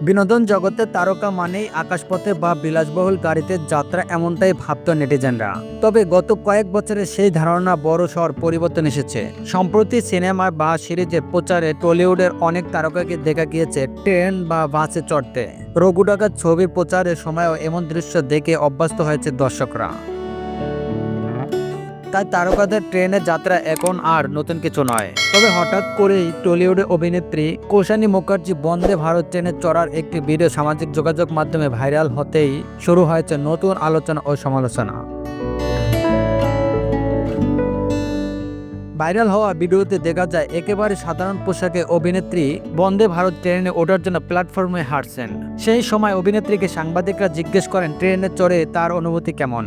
বিনোদন জগতে তারকা মানেই আকাশপথে বা বিলাসবহুল গাড়িতে যাত্রা, এমনটাই ভাবত নেটিজেনরা। তবে গত কয়েক বছরে সেই ধারণা বড়সড় পরিবর্তন এসেছে। সম্প্রতি সিনেমা বা সিরিজের প্রচারে টলিউডের অনেক তারকাকে দেখা গিয়েছে ট্রেন বা বাসে চড়তে। রঘু ডাকাত ছবির প্রচারের সময়ও এমন দৃশ্য দেখে অভ্যস্ত হয়েছে দর্শকরা। তাই তারকাদের ট্রেনে যাত্রা এখন আর নতুন কিছু নয়। তবে হঠাৎ করেই টলিউডের অভিনেত্রী কৌশানী মুখার্জি বন্দে ভারত ট্রেনে চড়ার একটি ভিডিও সামাজিক যোগাযোগ মাধ্যমে ভাইরাল হতেই শুরু হয়েছে নতুন আলোচনা ও সমালোচনা। ভাইরাল হওয়া ভিডিওতে দেখা যায় একেবারে সাধারণ পোশাকে অভিনেত্রী বন্দে ভারত ট্রেনে ওঠার জন্য প্ল্যাটফর্মে হাঁটছেন। সেই সময় অভিনেত্রীকে সাংবাদিকরা জিজ্ঞেস করেন ট্রেনে চড়ে তার অনুভূতি কেমন।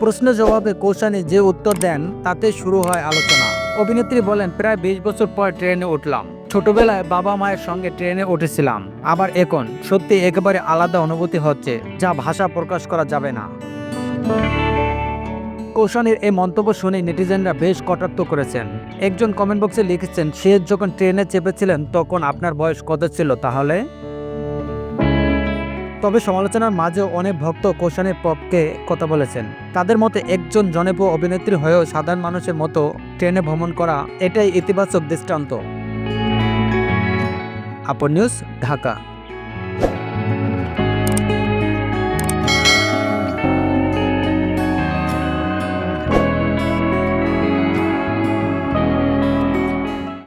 প্রশ্নের জবাবে কৌশানী যে উত্তর দেন তাতে শুরু হয় আলোচনা। অভিনেত্রী বলেন, প্রায় 20 বছর পর ট্রেনে উঠলাম। ছোটবেলায় বাবা মায়ের সঙ্গে ট্রেনে উঠেছিলাম, আবার এখন সত্যি একেবারে আলাদা অনুভূতি হচ্ছে, যা ভাষা প্রকাশ করা যাবে না। কৌশানীর এই মন্তব্য শুনে নেটিজেনরা বেশ কটাক্ষ করেছেন। একজন কমেন্ট বক্সে লিখেছেন, সে যখন ট্রেনে চেপেছিলেন তখন আপনার বয়স কত ছিল তাহলে? তবে সমালোচনার মাঝেও অনেক ভক্ত কৌশানীর পক্ষে কথা বলেছেন। তাদের মতে একজন জনপ্রিয় অভিনেত্রী হয়েও সাধারণ মানুষের মতো ট্রেনে ভ্রমণ করা, এটাই ইতিবাচক দৃষ্টান্ত। আপন নিউজ, ঢাকা।